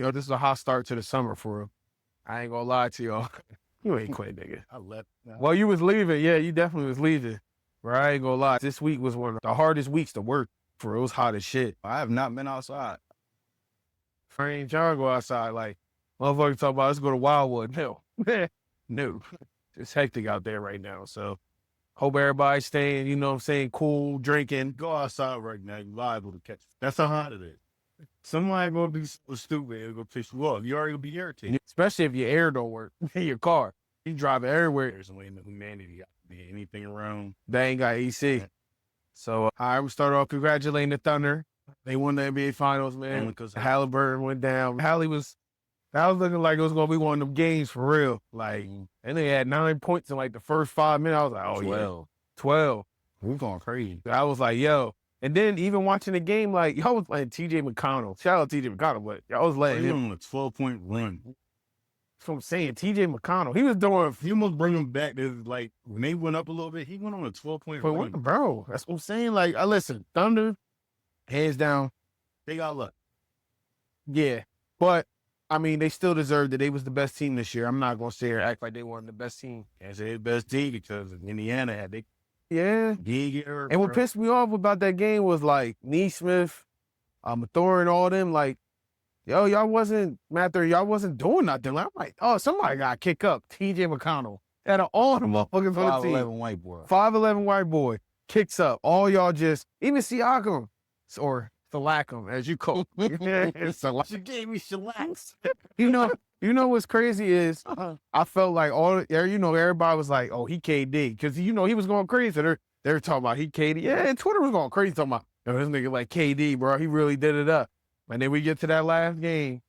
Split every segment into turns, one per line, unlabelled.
Yo, this is a hot start to the summer for real. I ain't gonna lie to y'all. You ain't quit, nigga.
I left.
Well, you was leaving. Yeah, you definitely was leaving. Bro, I ain't gonna lie. This week was one of the hardest weeks to work for. It was hot as shit.
I have not been outside.
I ain't trying to go outside. Like, motherfuckers talk about, let's go to Wildwood. No. No. It's hectic out there right now. So, hope everybody's staying, you know what I'm saying, cool, drinking.
Go outside right now. You're liable to catch it. That's how hot it is. Somebody gonna be so stupid. It'll go piss you off. You already gonna be irritated.
Especially if your air don't work in your car. You drive everywhere.
There's no way in the humanity got to be anything around.
They ain't got AC. So, all right, we start off congratulating the Thunder. They won the NBA Finals, man.
Because
Halliburton went down. That was looking like it was going to be one of them games for real. Like, and they had 9 points in like the first 5 minutes. I was like, oh,
12.
yeah. 12.
We're going crazy.
I was like, yo. And then even watching the game, like, y'all was letting TJ McConnell. Shout out TJ McConnell, but y'all was letting him.
on a 12-point run.
That's what I'm saying. TJ McConnell. He was doing.
He almost bring him back. Like, when they went up a little bit, he went on a 12-point run.
Bro, that's what I'm saying. Like, listen, Thunder, hands down.
They got luck.
Yeah. But, I mean, they still deserved it. They was the best team this year. I'm not going to sit here and act like they weren't the best team.
Can't say the best team because Indiana had they.
Yeah.
Giger,
and what pissed me off about that game was like Neesmith, Thor and all them, like, yo, y'all wasn't doing nothing. Like, I'm like, oh, somebody got kicked up. TJ McConnell. Out of all the motherfuckers on the team.
5'11" white boy.
5'11" white boy. Kicks up. All y'all just, even Siakam, or Siakam, as you call it.
She gave me shellax.
You know what's crazy is I felt like everybody was like, oh, he KD. Because, he was going crazy. They're talking about he KD. Yeah, and Twitter was going crazy talking about, yo, this nigga like KD, bro. He really did it up. And then we get to that last game,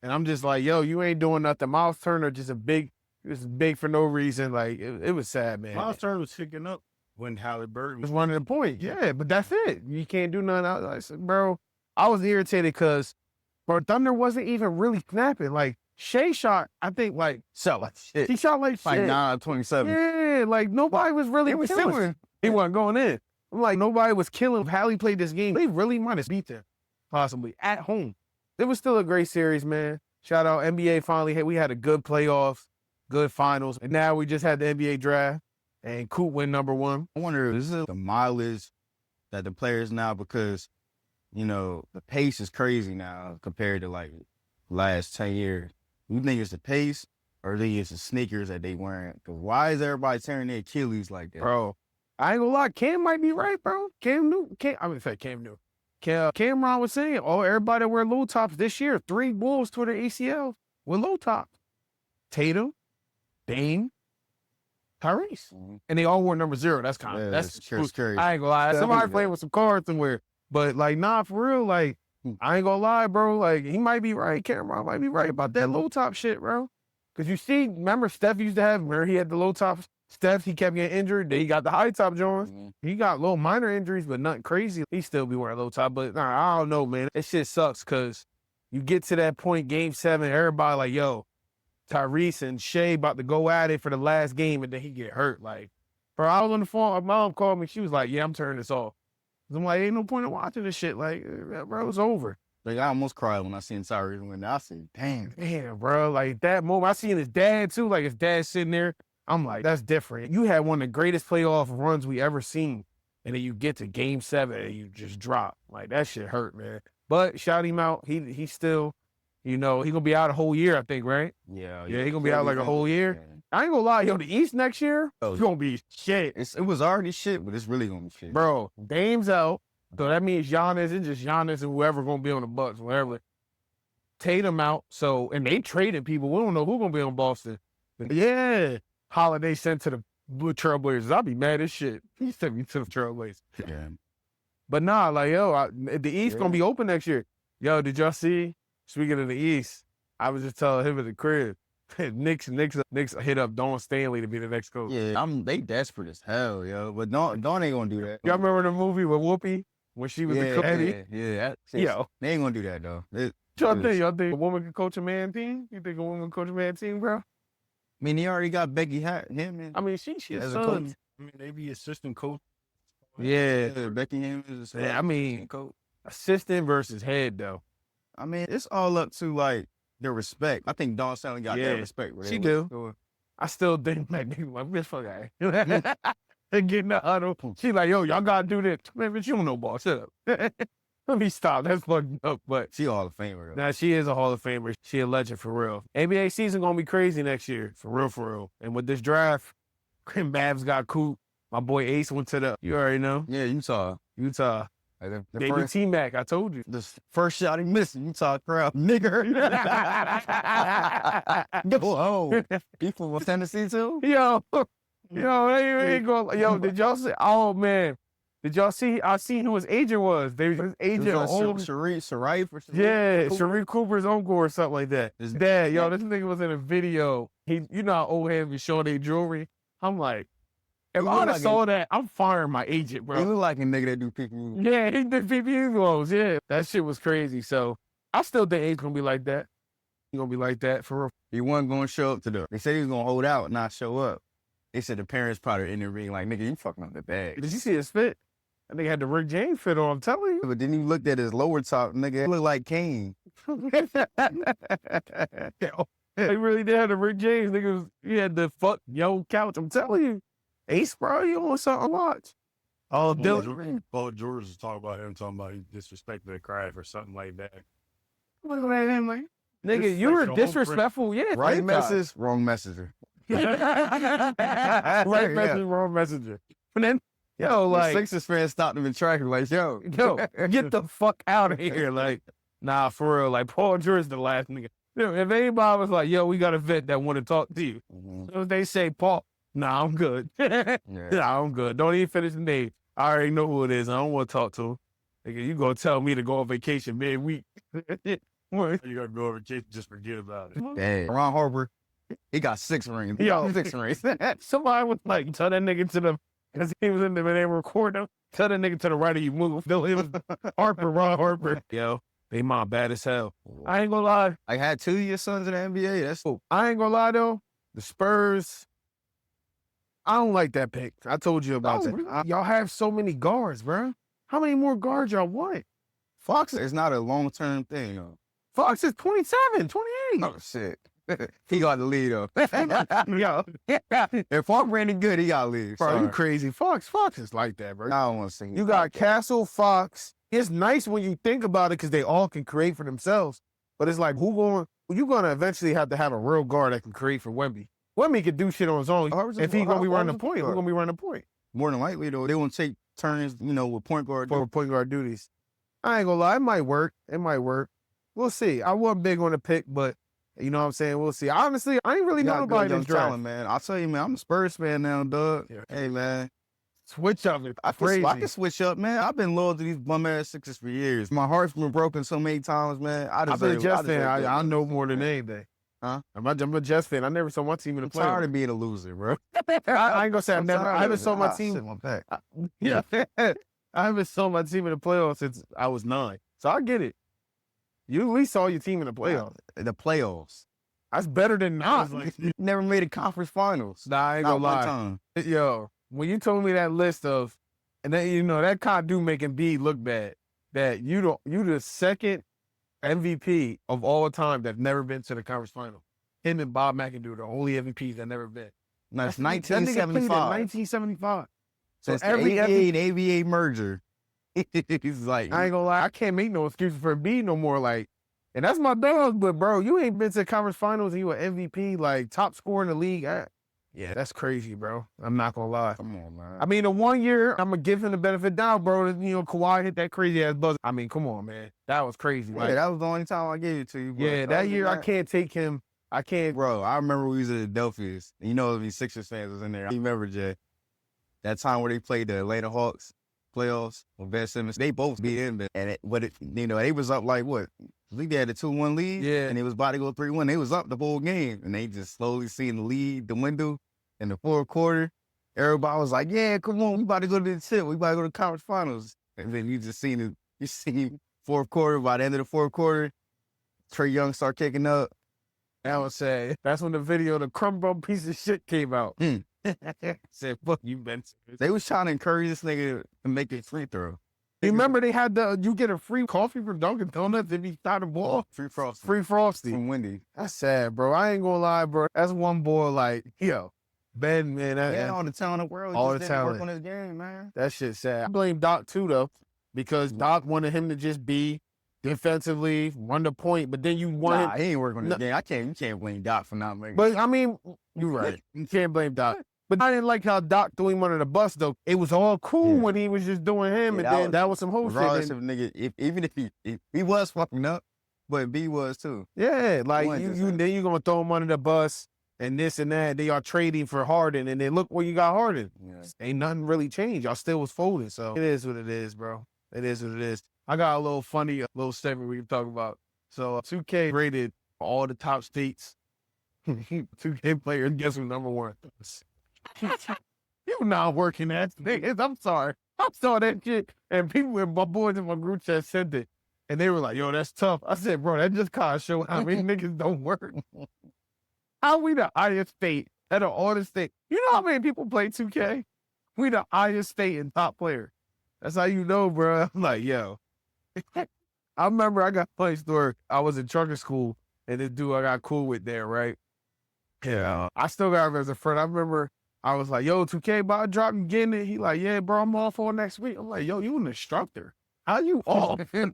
and I'm just like, yo, you ain't doing nothing. Miles Turner he was big for no reason. Like, it was sad, man.
Miles Turner was picking up when Halliburton
was running the point. Yeah, but that's it. You can't do nothing else. I said, bro, I was irritated because, bro, Thunder wasn't even really snapping. Like, Shea shot, I think, like,
shot like shit.
He shot like shit.
Like 9-27.
Yeah, like, nobody was really killing. He wasn't going in. I'm like, nobody was killing. If Hallie played this game, they really might have beat them, possibly, at home. It was still a great series, man. Shout out NBA finally. We had a good playoffs, good finals, and now we just had the NBA draft, and Coop went #1.
I wonder if this is the mileage that the players now, because, the pace is crazy now compared to, like, last 10 years. You think it's the pace or do you think it's the sneakers that they wearing? Because why is everybody tearing their Achilles like that?
Bro, I ain't gonna lie. Cam might be right, bro. Cam Newton. Cameron was saying, everybody that wear low tops this year, 3 Bulls to their ACL with low tops. Tatum, Dame, Tyrese.
Mm-hmm.
And they all wore number 0. That's kind of, that's
scary.
I ain't gonna lie. Somebody playing with some cards somewhere. But, like, nah, for real, like, I ain't gonna lie, bro. Like, he might be right. Cameron might be right about that low top shit, bro. Because you see, remember Steph used to have, where he had the low top Steph, he kept getting injured. Then he got the high top Jones. Mm-hmm. He got little minor injuries, but nothing crazy. He still be wearing low top. But I don't know, man. That shit sucks because you get to that point, game 7, everybody like, yo, Tyrese and Shea about to go at it for the last game, and then he get hurt. Like, bro, I was on the phone. My mom called me. She was like, yeah, I'm turning this off. I'm like, ain't no point in watching this shit. Like, bro, it's over.
Like, I almost cried when I seen Tyrese win. I said, damn,
bro. Like, that moment, I seen his dad, too. Like, his dad sitting there. I'm like, that's different. You had one of the greatest playoff runs we ever seen, and then you get to game 7 and you just drop. Like, that shit hurt, man. But shout him out. He still, he gonna be out a whole year, I think, right?
Yeah,
he gonna be out like a whole year. Yeah. I ain't gonna lie, yo, the East next year, it's gonna be shit.
It was already shit, but it's really gonna be shit.
Bro, Dame's out, so that means Giannis, it's just Giannis and whoever gonna be on the Bucks, whatever. Tatum out, and they traded people. We don't know who gonna be on Boston. But yeah. Holiday sent to the Blue Trailblazers. I'll be mad as shit. He sent me to the Trailblazers.
Yeah.
But nah, like, yo, the East gonna be open next year. Yo, did y'all see? Speaking of the East, I was just telling him at the crib. Knicks hit up Dawn Stanley to be the next coach.
Yeah, they desperate as hell, yo. But Dawn ain't gonna do that.
Y'all remember the movie with Whoopi when she was the coach?
Yeah.
Yo,
they ain't gonna do that though.
Y'all think a woman can coach a man team? You think a woman can coach a man team, bro?
I mean, he already got Becky Hammond.
I mean, she
as a coach. I mean, they be assistant coach.
Yeah,
Becky Hammond is
I mean,
coach.
Assistant versus head, though.
I mean, it's all up to, like, their respect. I think Dawn Stallion got
Yeah,
that respect.
she do. I still think like nigga like bitch fuck that. And getting the huddle. She like, yo, y'all gotta do this. Man, bitch, you don't know ball. Shut up. Let me stop. That's fucked up. But
She a Hall of Famer.
nah, she is a Hall of Famer. She a legend for real. NBA season gonna be crazy next year. For real, for real. And with this draft, Babs got Coop. My boy Ace went to the, you already know.
Yeah, Utah.
Utah.
Like the
Baby
first,
T-Mac, I told you.
the first shot he missed, Utah crowd. Nigger. Whoa. He from Tennessee too?
Yo, they ain't going. Yo, did y'all see? Oh man, did y'all see? I seen who his agent was. His agent,
Sharif or something.
yeah, Sharif Cooper's uncle or something like that. His dad, yo, this nigga was in a video. You know how old him be showing their jewelry. I'm like, if I like saw that, I'm firing my agent, bro.
He look like a nigga that do PPU.
Yeah, he did PPU clothes. Yeah, that shit was crazy. So I still think A's gonna be like that. He gonna be like that for real.
He wasn't gonna show up to the. They said he was gonna hold out, and not show up. They said the parents probably in the ring like, nigga, you fucking up the bag.
Did you see his fit? I think he had the Rick James fit on. I'm telling you.
But then he looked at his lower top, nigga. It looked like Kane.
He really did have the Rick James. Nigga, he had the fuck yo couch. I'm telling you. Ace, bro, you on something to watch. Oh, Dylan.
Paul George was talking about him, talking about he disrespected the craft or something like that.
Look at him, like, nigga, you were disrespectful. Yeah.
Right message, wrong messenger.
Right message, wrong messenger. And then, yo, like,
the Sixers fans stopped him in traffic, like, yo,
get the fuck out of here. Like, nah, for real. Like, Paul George the last nigga. If anybody was like, yo, we got a vet that want to talk to you. So if they say, Paul, nah, I'm good. Nah, I'm good. Don't even finish the name. I already know who it is. I don't want to talk to him. Nigga, you gonna tell me to go on vacation midweek.
You gotta go over vacation, just forget about it.
Dang. Ron Harper, he got 6 rings.
Yo.
6 rings.
Somebody was like, tell that nigga to the, because he was in the, when they were recording, tell that nigga to the right of you move. No, it was Ron Harper. Yo, they mom bad as hell. I ain't gonna lie.
I had 2 of your sons in the NBA. That's cool.
I ain't gonna lie though. The Spurs, I don't like that pick. I told you about that. Y'all have so many guards, bro. How many more guards y'all want?
Fox is not a long-term thing.
Fox is 27, 28.
Oh, shit. He got the lead, though.
Yo.
If Fox ran it good, he got the lead.
Bro,
Sorry.
you crazy. Fox is like that, bro.
I don't want to sing.
You got Castle, Fox. It's nice when you think about it because they all can create for themselves. But it's like, you're going to eventually have to have a real guard that can create for Wemby. Wemby can do shit on his own. If he's going to be running the point, who's going to be running the point?
More than likely, though, they won't take turns, with point guard.
For point guard duties. I ain't gonna lie, it might work. We'll see. I wasn't big on the pick, but you know what I'm saying? We'll see. Honestly, I ain't really know nobody in this draft.
Man. I'll tell you, man, I'm a Spurs fan now, dog. Yeah. Hey, man.
Switch up. I
can switch up, man. I've been loyal to these bum-ass Sixers for years. My heart's been broken so many times, man.
I've been a Jets fan. I know more than anything.
Huh?
I'm a Jets fan. I never saw my team in the playoffs.
I'm tired of being a loser, bro.
I ain't gonna say I haven't saw my team. Yeah. I haven't saw my team in the playoffs since I was 9. So I get it. You at least saw your team in the playoffs.
The playoffs.
That's better than not.
Never made a conference finals.
Nah, I ain't gonna lie.
Time.
Yo, when you told me that list of, and then that kind of do make Embiid look bad. That you the second MVP of all time that's never been to the conference final. Him and Bob McAdoo, the only MVPs that never been.
No, it's 1975.
1975.
So every ABA merger. He's like,
I ain't gonna lie, I can't make no excuses for Embiid no more. Like, and that's my dog, but bro, you ain't been to the conference finals and you an MVP, like top scorer in the league. Yeah, that's crazy, bro. I'm not gonna lie.
Come on, man.
I mean, the 1 year, I'm gonna give him the benefit down, bro. Kawhi hit that crazy ass buzzer. I mean, come on, man. That was crazy.
Yeah, that was the only time I gave it to you. Bro.
Yeah, that year I can't take him. I can't.
Bro, I remember we was at Adelphia's. These Sixers fans was in there. I remember, Jay, that time where they played the Atlanta Hawks playoffs with Ben Simmons. They both beat him. And they was up like what? I think they had a 2-1 lead.
Yeah.
And it was about to go 3-1. They was up the whole game. And they just slowly seeing the lead, the window in the fourth quarter. Everybody was like, yeah, come on. We about to go to the tip. We about to go to the conference finals. And then you seen fourth quarter, by the end of the fourth quarter, Trae Young start kicking up.
I would say that's when the video, the crumb bum piece of shit came out.
Mm.
Said, fuck you, Ben.
They was trying to encourage this nigga to make a free throw.
You remember they had you get a free coffee from Dunkin' Donuts if you shot a ball?
Free Frosty.
Free Frosty.
From Wendy.
That's sad, bro. I ain't gonna lie, bro. That's one boy like, yo, Ben, man.
Yeah, all the talent in the world.
all
All
the
the talent. Work
talent.
on his game, man.
That shit's sad. I blame Doc too, though, because Doc wanted him to just be defensively, run the point, but then you want
Nah,
him.
he ain't working on his
No.
game. You can't blame Doc for not making.
But I mean, you're right. You can't blame Doc. But I didn't like how Doc threw him under the bus, though. It was all cool
Yeah.
when he was just doing him,
Yeah,
and then that was some whole
regardless
shit.
of nigga, even if he was fucking up, but B was too.
Yeah, like
One just-
then you're gonna throw him under the bus and this and that. They are trading for Harden, and then look where you got Harden.
Yeah.
Ain't nothing really changed. Y'all still was folding, so it is what it is, bro. It is what it is. I got a little funny, a little segment we can talk about. So 2K rated all the top states. 2K players, guess who's number one? You not working that niggas. I'm sorry. I saw that shit, and people in my boys in my group chat sent it, and they were like, "Yo, that's tough." I said, "Bro, that just kind of show how many niggas don't work. How we the highest state out of all the state? You know how many people play 2K? We the highest state in top player. That's how you know, bro. I'm like, yo. I remember I got a funny story. I was in trucker school, and this dude I got cool with there, right? Yeah, I still got him as a friend. I remember I was like, yo, 2K, about to drop you getting it. He like, yeah, bro, I'm off all next week. I'm like, yo, you an instructor. How you off? You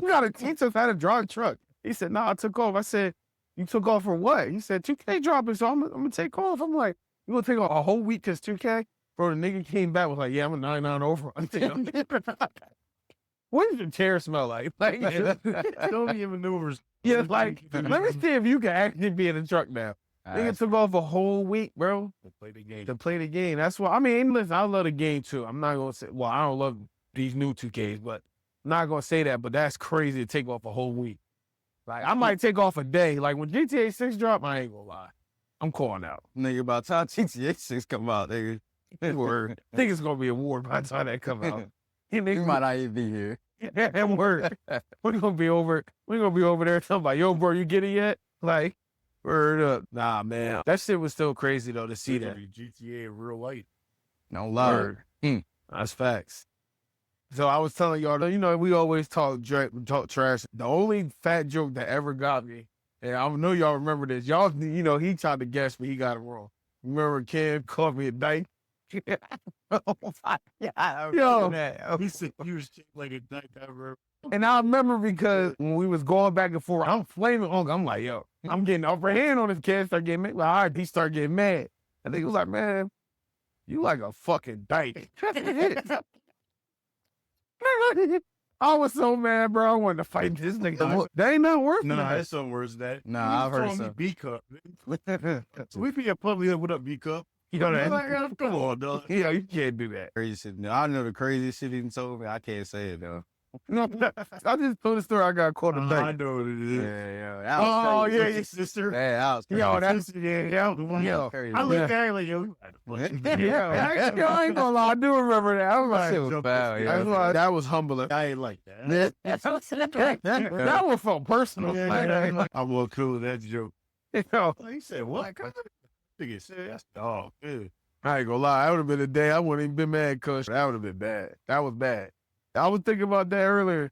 got to teach us how to drive a truck. He said, nah, I took off. I said, you took off for what? He said, 2K dropping, so I'm going to take off. I'm like, you going to take off a whole week because 2K? Bro, the nigga came back, was like, yeah, I'm a 99 over. What does your chair smell like? Like,
Don't even maneuvers.
yeah, like, let me see if you can actually be in the truck now. Nigga took off a whole week, bro,
To play the game.
to play the game. That's why, I mean, listen, I love the game too. I'm not going to say, well, I don't love these new 2Ks, but I'm not going to say that, but that's crazy to take off a whole week. Like, I might take off a day. Like, when GTA 6 drop, I ain't going to lie. I'm calling out.
Nigga, by the time GTA 6 come out, nigga, word.
I think it's going to be a war by the time that come out.
You might not even be here.
Yeah, word. We're gonna be over there talking about, yo, bro, you get it yet? Like, word up. Nah, man. That shit was still crazy though to see
It's
that.
gonna be GTA in real life.
Don't lie.
Word. That's facts. So I was telling y'all, you know, we always talk trash. The only fat joke that ever got me, and I know y'all remember this. Y'all, you know, he tried to guess, but he got it wrong. Remember Ken called me a dyke? Yo.
He said you was shaped like a dyke ever.
And I remember because when we was going back and forth, I'm flaming Uncle. I'm like, yo, I'm getting upper hand on this kid. Start getting mad. Like, all right, he started getting mad. And he was like, man, you like a fucking dyke. I was so mad, bro. I wanted to fight this nigga. They ain't not worth
No,
it.
that's some worse than that.
Nah, I've heard
some.
some.
B cup. We be a public. What up, B cup?
You know that?
Like, come on, dog.
Yeah, you can't do that.
Crazy shit. No, I know the craziest shit he told me. I can't say it though.
No, I just told the story. I got caught a
I
dyke.
know what it
Yeah,
is.
yeah. That was
Oh,
crazy.
yeah,
Your sister.
Yeah, that was crazy.
Yo, that's
Yeah.
Crazy.
I look
Yeah.
at her like, yo,
yeah. Yo, I ain't gonna lie. I do remember that. I was
That shit
like,
was foul,
that's
yeah.
why that was humbling.
I ain't like that.
That one felt personal. Like,
I'm more cool with that joke.
you know,
He said, what? Nigga said, that's dog. Good.
I ain't gonna lie. That would have been a day I wouldn't even been mad, cuz that would have been bad. That was bad. I was thinking about that earlier.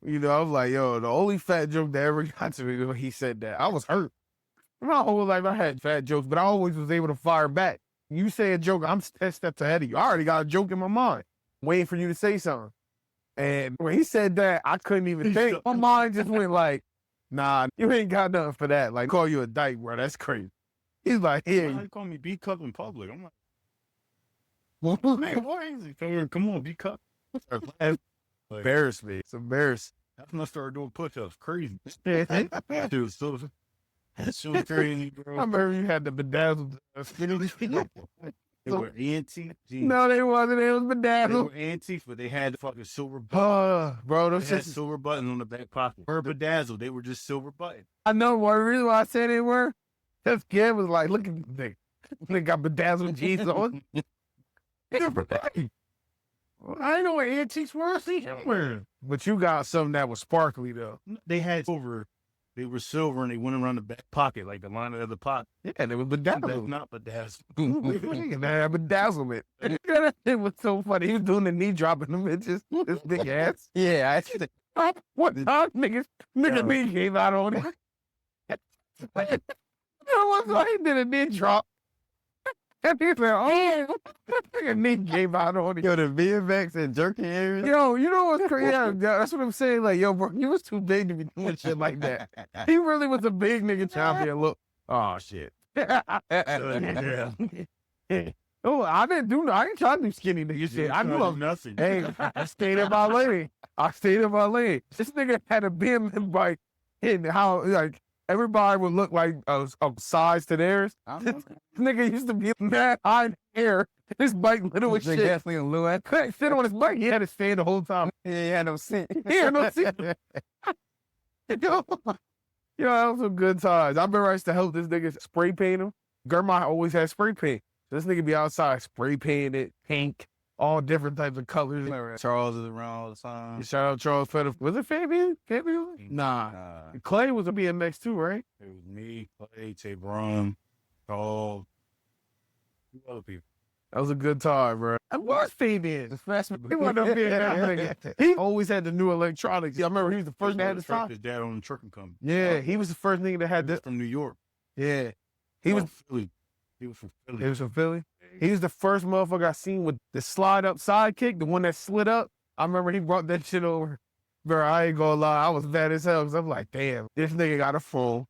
You know, I was like, yo, the only fat joke that ever got to me when he said that, I was hurt. My whole life I had fat jokes, but I always was able to fire back. You say a joke, I'm 10 steps ahead of you. I already got a joke in my mind, waiting for you to say something. And when he said that, I couldn't even think. My mind just went like, nah, you ain't got nothing for that. Like, call you a dyke, bro. That's crazy. He's like,
Why
here.
you call me B cup in public? I'm like,
You
man, why is it? Come on, B cup.
embarrass me. It's embarrassing.
That's when I started doing push-ups. Crazy.
I
Dude, so crazy, bro.
remember you had the bedazzled.
They were antique.
No, they wasn't. It was
They
bedazzled.
were antiques, but they had the fucking silver button.
Bro,
They
those
had
shits.
silver buttons on the back pocket. Were bedazzled. They were just silver buttons.
I know one reason why I said they were. This kid was like, look at this thing. They got bedazzled jeans on.
I didn't know what antiques were. I see him wearing.
But you got something that was sparkly though.
They had silver They were silver and they went around the back pocket, like the line of the pocket.
Yeah, and it was
That's
bedazzled.
not bedazzled.
And I had bedazzlement. It was so funny. He was doing the knee dropping them bitches. This big ass.
Yeah, I actually.
What time nigga knee came out on it. You know what? So he did a knee drop. And he said, oh, nigga knee came out on it.
Yo, the VFX and jerking areas.
Yo, you know what's crazy? Yeah, that's what I'm saying. Like, yo, bro, you was too big to be doing shit like that. He really was a big nigga champion. Look, oh shit.
Yeah.
Oh, I ain't trying to do skinny nigga shit. I knew
nothing.
Hey, I stayed in my lane. This nigga had a BM bike, and how like everybody would look like a size to theirs. This nigga used to be mad high in the air. This bike little as shit.
Definitely a little.
Couldn't sit on his bike. He had to stand the whole time.
Yeah, he had no seat.
He had no seat. Yo, that was some good times. I remember I used to help this nigga spray paint him. Grandma always had spray paint. So this nigga be outside spray painting it, pink, all different types of colors.
Charles is around all the time.
Shout out Charles Pettit. Was it Fabian? Nah. Clay was a BMX too, right?
It was me, Clay, Tay Brown, Paul, two other people.
That was a good time, bro. I was Fabian. The freshman. He wasn't up being that nigga. He always had the new electronics. I remember he was the first man to
His
stop.
dad on the truck and come.
Yeah, he was the first nigga that had
That's
this.
from New York.
Yeah. He was
Philly. He was from Philly.
He was from Philly. He was the first motherfucker I seen with the slide up sidekick, the one that slid up. I remember he brought that shit over. Bro, I ain't gonna lie, I was mad as hell because I'm like, damn, this nigga got a phone.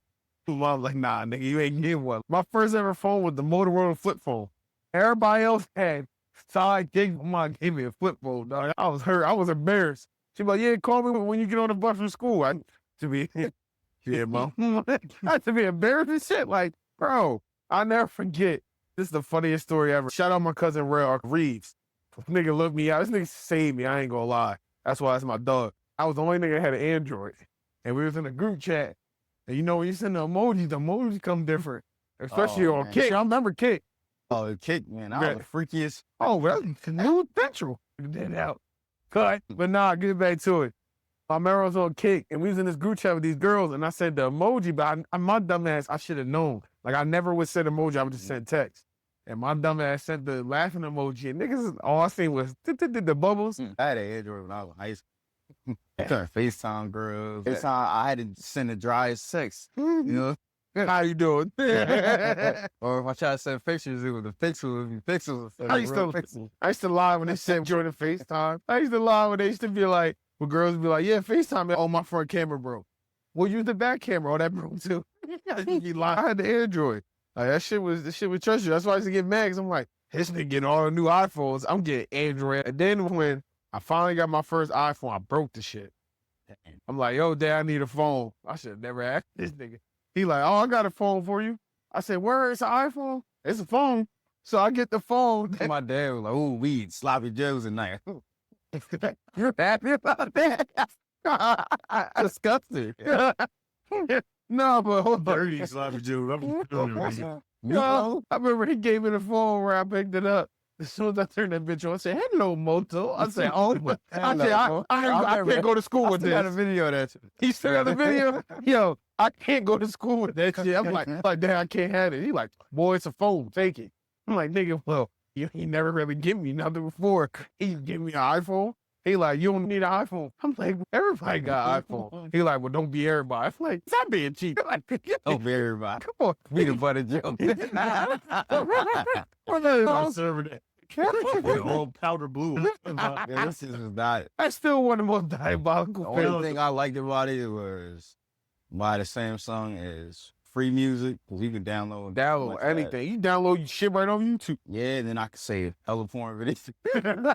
I was like, nah, nigga, you ain't getting one. My first ever phone was the Motorola flip phone. Everybody else had sidekick. Mom gave me a flip phone, dog. I was hurt. I was embarrassed. She was like, yeah, call me when you get on the bus from school. I to be, yeah, mom. I had to be embarrassed and shit. Like, bro, I'll never forget. This is the funniest story ever. Shout out my cousin Reeves. This nigga looked me out. This nigga saved me. I ain't gonna lie. That's why it's my dog. I was the only nigga that had an Android. And we was in a group chat. And you know, when you send the emojis come different. Especially on
man.
Kick. I remember Kick.
Oh, the kick, man. I was the freakiest.
Oh, well, new central. Then out. Cut. But nah, get back to it. My remember I was on Kick, and we was in this group chat with these girls, and I said the emoji, but my dumb ass, I should have known. Like, I never would send emoji, I would just send text. And my dumb ass sent the laughing emoji, and niggas, all I seen was the bubbles.
I had an Android when I was in high school. I started FaceTime girls. FaceTime, I had to send the driest text, you know?
How you doing?
Or if I try to send pictures, it was the pixels.
I used to lie when they said join the FaceTime. I used to lie when they used to be like, when girls would be like, yeah, FaceTime, oh, my front camera broke. Well, use the back camera, oh, that broke too. You lie. I had the Android. Like, this shit was treasure. That's why I used to get mad, because I'm like, this nigga getting all the new iPhones. I'm getting Android. And then when I finally got my first iPhone, I broke the shit. I'm like, yo, Dad, I need a phone. I should have never asked this nigga. He like, oh, I got a phone for you. I said, where? It's an iPhone? It's a phone. So I get the phone.
My dad was like, ooh, weed, sloppy joes at night.
You're happy about that?
Disgusting.
No, but hold on.
Dirty sloppy Joe.
No, I remember he gave me the phone where I picked it up. As soon as I turned that bitch on, I said, hello, Moto. I said, oh, I said, I can't go to school with
I got a
this.
video of that.
He still got the video? Yo, I can't go to school with that shit. I'm like, Dad, I can't have it. He like, boy, it's a phone. Take it. I'm like, nigga, well, he never really give me nothing before. He give me an iPhone. He like, you don't need an iPhone. I'm like, everybody got an iPhone. He like, well, don't be everybody. I'm like, stop being cheap. I'm like,
Don't be everybody.
come on.
Peanut butter joke.
I'm serving that. All powder blue.
Yeah, this is not it.
I still one of the most diabolical
The
things.
only thing I liked about it was by the Samsung is free music, because you can download
Download
much
anything. You download your shit right on YouTube.
Yeah, and then I could save hella porn videos.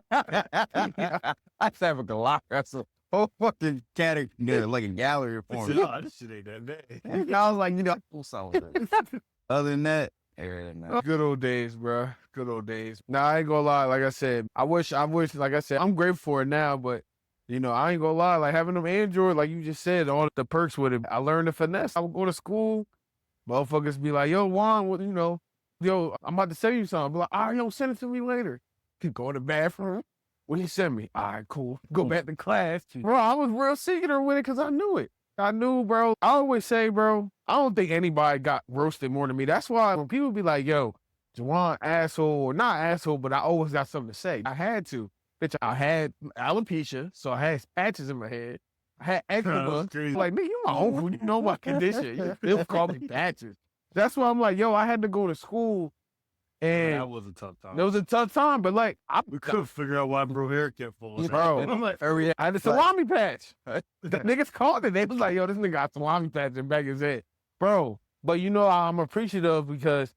I just have a gallery. That's a whole fucking category, like a gallery of porn.
Oh, this shit ain't that bad.
And I was like, you know, cool song with it. Other than that, everything else.
Good old days, bro. Good old days. Nah, I ain't gonna lie. Like I said, I wish, like I said, I'm grateful for it now, but you know, I ain't gonna lie. Like having them Android, like you just said, all the perks with it. I learned the finesse. I would go to school. Motherfuckers be like, yo, Juan, what, you know, yo, I'm about to send you something. Be like, all right, yo, send it to me later. Go in the bathroom. What you send me? All right, cool. Go back to class. Bro, I was real secret with it because I knew it. I knew, bro. I always say, bro, I don't think anybody got roasted more than me. That's why when people be like, yo, Juwan, asshole, or not asshole, but I always got something to say. I had to. Bitch, I had alopecia, so I had patches in my head. I had eczema. Like, nigga, you my uncle. You know my condition. You still call me patches. That's why I'm like, yo, I had to go to school. And
that was a tough time.
it was a tough time, but like,
We couldn't figure out why bro hair kept falling.
bro,
I'm like,
I had a salami patch. The niggas called it. They was like, yo, this nigga got salami patch in the back of his head. Bro, but you know, I'm appreciative because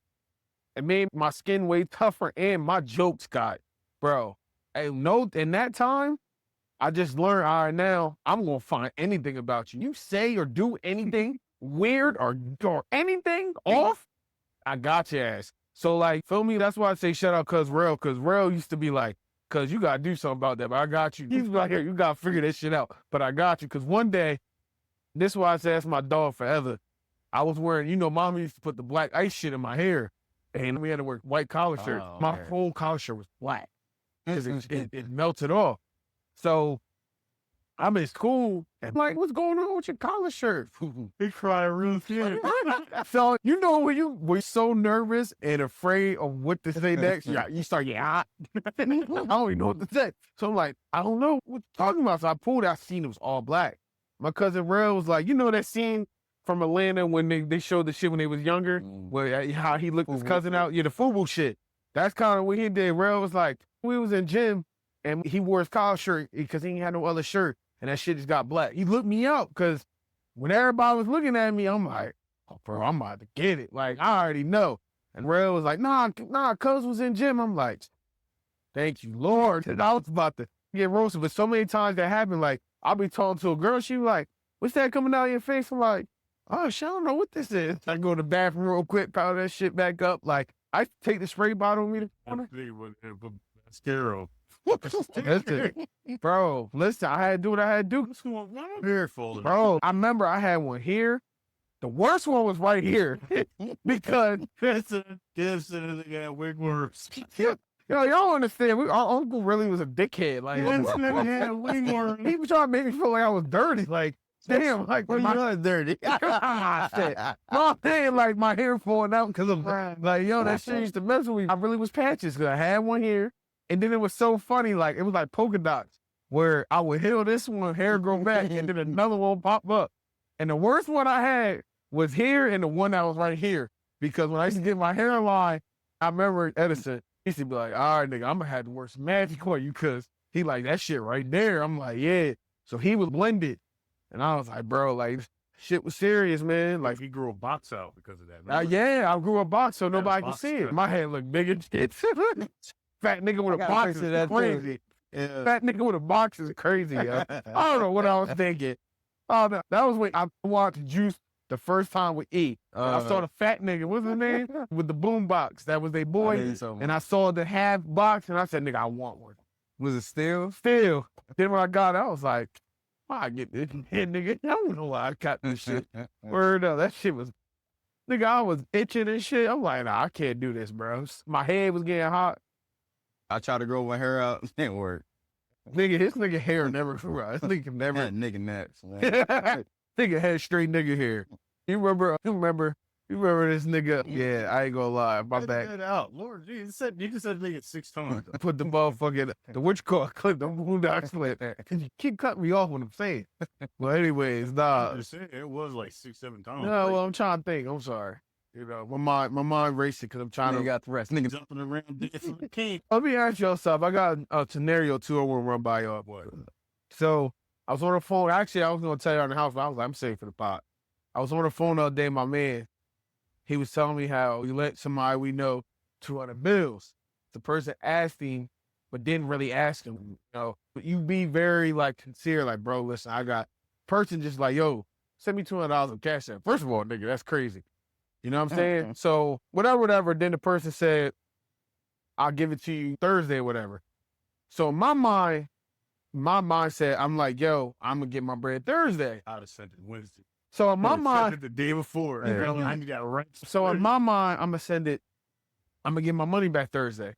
it made my skin way tougher and my jokes got, bro. And no, in that time, I just learned, all right, now I'm going to find anything about you. You say or do anything weird or anything off, I got your ass. So, like, feel me? That's why I say shout out Cuz Rel used to be like, Cuz you got to do something about that, but I got you. He's like, here, you got to figure this shit out, but I got you. Because one day, this is why I say that's my dog forever. I was wearing, you know, mama used to put the black ice shit in my hair, and we had to wear white collar shirts. My whole collar shirt was black because it melted off. So I'm in school, and like, what's going on with your collar shirt?
he cried real thin.
So, you know, when you were so nervous and afraid of what to say next, you start, I don't even know what to say. So I'm like, I don't know what you're talking about. So I pulled out, seen it was all black. My cousin Rel was like, you know that scene from Atlanta when they showed the shit when they was younger, where how he looked his cousin out? Yeah, the FUBU shit. That's kind of what he did. Rel was like, we was in gym, and he wore his collar shirt because he ain't had no other shirt. And that shit just got black. He looked me up because when everybody was looking at me, I'm like, oh, bro, I'm about to get it. Like, I already know. And Rel was like, nah, Cuz was in gym. I'm like, thank you, Lord. And I was about to get roasted. But so many times that happened, like, I'll be talking to a girl, she was like, what's that coming out of your face? I'm like, oh, shit, I don't know what this is. I go to the bathroom real quick, powder that shit back up. Like, I take the spray bottle with me to the corner.
Mascara.
Listen, bro, listen, I had to do what I had to do.
What's going on? My hair folded.
Bro, I remember I had one here. The worst one was right here because
Gibson got wigworms.
yo, y'all don't understand. Our uncle really was a dickhead. Like, he was trying to make me feel like I was dirty. Like, damn, like
Well,
my
you're not dirty.
shit. My thing, like my hair falling out because of like, yo, that shit used to mess with me. I really was patches because I had one here. And then it was so funny, like, it was like polka dots, where I would heal this one, hair grow back, and then another one pop up. And the worst one I had was here and the one that was right here. Because when I used to get my hairline, I remember Edison, he used to be like, all right, nigga, I'm going to have the worst magic on you because he like, that shit right there. I'm like, yeah. So he was blended. And I was like, bro, like, shit was serious, man. Like,
he grew a box out because of that.
yeah, I grew a box so nobody could see it. My head looked big and shit. Fat nigga with a box is crazy.
Yeah.
Fat nigga with a box is crazy, yo. I don't know what I was thinking. Oh, no, that was when I watched Juice the first time with E. I saw the fat nigga, what's his name? With the boom box. That was their boy. And I saw the half box and I said, nigga, I want one.
Was it still?
Still. Then when I got it, I was like, why I get this head, nigga? I don't know why I got this shit. Word up, that shit was, nigga, I was itching and shit. I'm like, nah, I can't do this, bro. My head was getting hot.
I tried to grow my hair out. It didn't work.
Nigga, his nigga hair never grew out. This nigga never.
That nigga nuts, man.
Nigga had straight nigga hair. You remember this nigga? Yeah, I ain't gonna lie. My back.
That out. Lord, you just said nigga 6 times.
Put the motherfucking, the witch car clip, the boondocks clip. Cause you keep cutting me off when I'm saying. Well, anyways, nah.
It was like 6, 7 times.
No, well, I'm trying to think. I'm sorry. You know, my mind racing because I'm trying to.
Got the rest. Nigga
jumping around dancing the king.
Let me ask y'all something. I got a scenario too I want to run by y'all. So I was on the phone. Actually, I was going to tell you on the house, but I was like, I'm saving for the pot. I was on the phone the other day, my man. He was telling me how he lent somebody we know 200 bills. The person asked him, but didn't really ask him. You know, but you be very like sincere, like, bro, listen, I got person just like, yo, send me $200 of cash app. First of all, nigga, that's crazy. You know what I'm saying? So whatever. Then the person said, I'll give it to you Thursday or whatever. So in my mindset, I'm like, yo, I'm gonna get my bread Thursday.
I'd have sent it Wednesday.
So in my mind,
the day before.
Yeah.
I need that right.
So in my mind, I'm gonna send it. I'm gonna get my money back Thursday.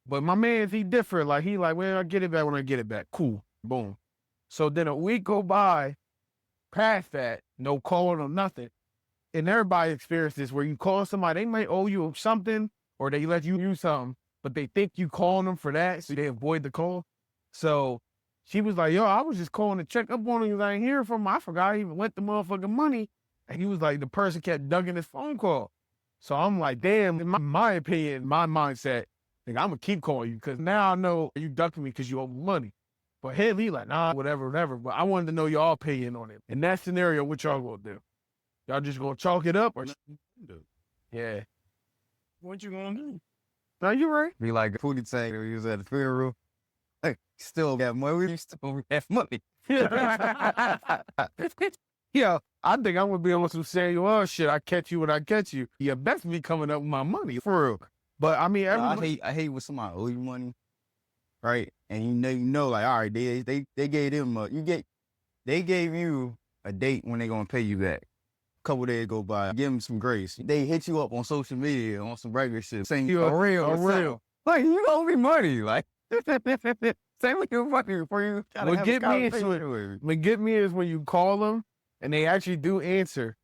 But my man, he different. Like he like, well, I get it back when I get it back. Cool. Boom. So then a week go by, past that, no calling or nothing. And everybody experienced this where you call somebody, they might owe you something or they let you use something, but they think you calling them for that, so they avoid the call. So she was like, yo, I was just calling to check up on him. I ain't hear from him. I forgot I even lent the motherfucking money. And he was like, the person kept ducking his phone call. So I'm like, damn, in my opinion, my mindset, I'm going to keep calling you because now I know you ducking me because you owe me money. But hell, he like, nah, whatever. But I wanted to know y'all opinion on it. In that scenario, what y'all gonna do? Y'all just gonna chalk it up or? Yeah.
What you gonna do?
No, you right.
Be like Pootie Tang when he was at the funeral. Hey, still got money. We still have money.
Yeah, I think I'm gonna be on some Samuel shit. I catch you when I catch you. You best be coming up with my money for real. But I mean,
I hate when somebody owe you money, right? And you know, like, all right, they gave them they gave you a date when they gonna pay you back. A couple days go by, give them some grace. They hit you up on social media on some regular shit, saying you a real. Like, you owe me money, like. Same with your money before you try to
What
have
get
a
me
conversation.
what get me is when you call them and they actually do answer,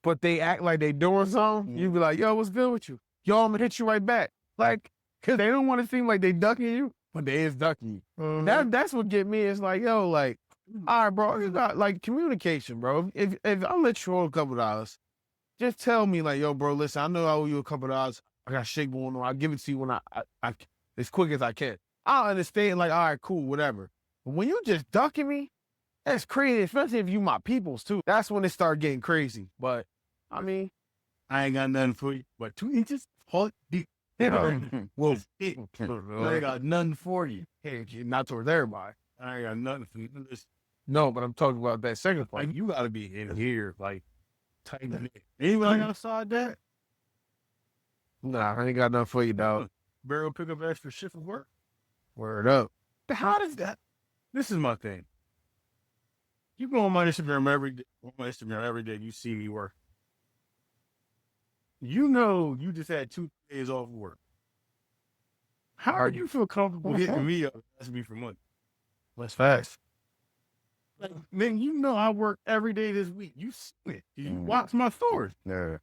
but they act like they doing something. You be like, yo, what's good with you? Yo, I'm gonna hit you right back. Like, cause they don't want to seem like they ducking you, but they is ducking you. That's what get me. It's like, yo, like, all right, bro, you got like communication, bro. If I let you owe a couple dollars, just tell me like, yo, bro, listen, I know I owe you a couple dollars. I got shit going on. I'll give it to you when I as quick as I can. I'll understand, like, all right, cool, whatever. But when you just ducking me, that's crazy, especially if you my peoples, too. That's when it start getting crazy. But, I mean.
I ain't got nothing for you, but 2 inches, hold deep.
Well,
I ain't got nothing for you.
hey, not towards everybody.
I ain't got nothing for you. Listen,
No, but I'm talking about that second part.
like, you gotta be in here, like, tighten it. Anybody outside that?
Nah, I ain't got nothing for you, dog.
Barrel pick up extra shit for work?
Word up.
How does that? This is my thing. You go on my Instagram every day. You see me work. You know, you just had 2 days off work. How do you feel comfortable hitting me up and asking me for money?
That's facts.
Like, man, you know I work every day this week. You see it. You watch my stories.
Yeah.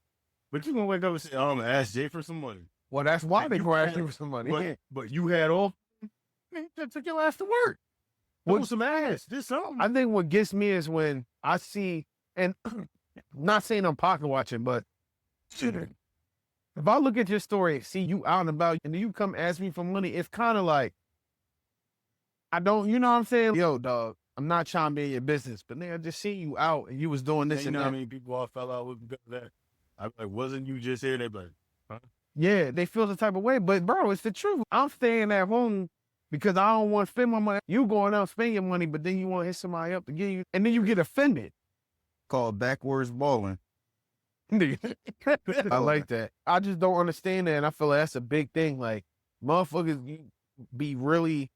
But you gonna wake up and say, "Oh, I'm gonna ask Jay for some money."
Well, that's why they
You
gonna ask
had-
you for some money.
But you had off. Man, that took your ass to work. What some ass? Did something.
I think what gets me is when I see, and not saying I'm pocket watching, but if I look at your story and see you out and about, and then you come ask me for money, it's kind of like, I don't, you know what I'm saying? Yo, dog, I'm not trying to be in your business, but then I just see you out and you was doing this
you
and
know
that.
how many people all fell out with because of that? I'm like, wasn't you just here? They be like, huh?
Yeah, they feel the type of way, but bro, it's the truth. I'm staying at home because I don't want to spend my money. You going out spend your money, but then you want to hit somebody up to give you, and then you get offended.
Called backwards balling.
I like that. I just don't understand that, and I feel like that's a big thing. Like, motherfuckers be really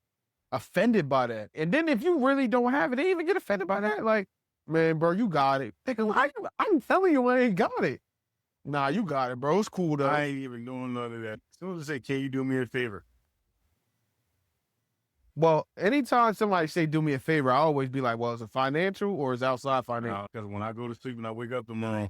offended by that. And then if you really don't have it, they even get offended by that. Like, man, bro, you got it. I'm telling you I ain't got it. Nah, you got it, bro. It's cool, though.
I ain't even doing none of that. As soon as I say, can you do me a favor?
Well, anytime somebody say do me a favor, I always be like, well, is it financial or is it outside financial?
Because when I go to sleep and I wake up tomorrow,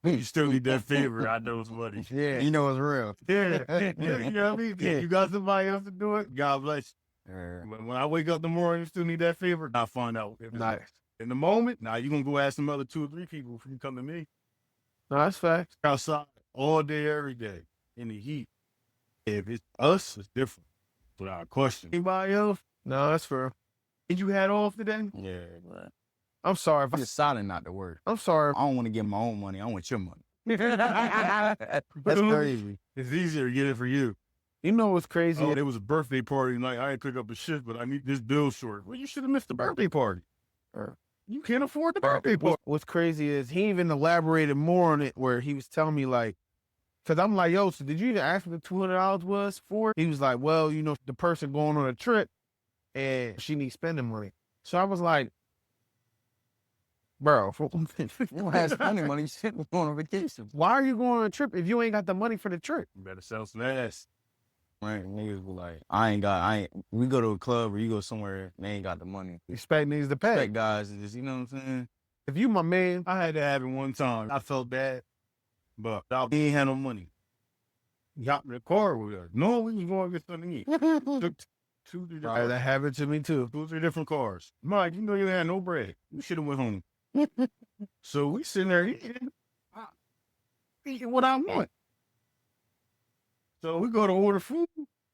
you still need that favor. I know somebody.
Yeah.
You know it's real.
Yeah. You know what I mean?
Yeah.
You got somebody else to do it, God bless you.
Yeah.
But when I wake up tomorrow and you still need that favor, I'll find out. If it's
Nice.
in the moment, now you're going to go ask some other 2 or 3 people before you come to me.
No, that's facts.
Outside all day, every day in the heat. If it's us, it's different. Without question. Anybody else?
No, that's fair.
Did you had off today?
Yeah, but
I'm sorry if
I decided not to work.
I'm sorry.
I don't want to get my own money. I want your money.
That's
That's crazy.
It's easier to get it for you.
You know what's crazy?
Oh, there was a birthday party tonight. I didn't pick up a shift, but I need this bill short. Well, you should have missed the birthday party. You can't afford the birthday party.
What's crazy is he even elaborated more on it where he was telling me like, because I'm like, yo, so did you even ask what the $200 was for? He was like, well, you know, the person going on a trip and she needs spending money. So I was like, bro,
You don't have spending money. You shouldn't go on vacation.
why are you going on a trip if you ain't got the money for the trip?
You better sell some ass.
Right? Niggas be like, we go to a club or you go somewhere, they ain't got the money.
Expect niggas to pay.
Expect guys to just, you know what I'm saying?
If you my man,
I had to have it one time. I felt bad, but he ain't had no money. He hopped in the car with us. No, we was going to get something to eat. Took two, three
right, that happened to me too.
2 or 3 different cars. Mike, you know you had no bread. You should have went home. So we sitting there eating what I want. So we go to order food.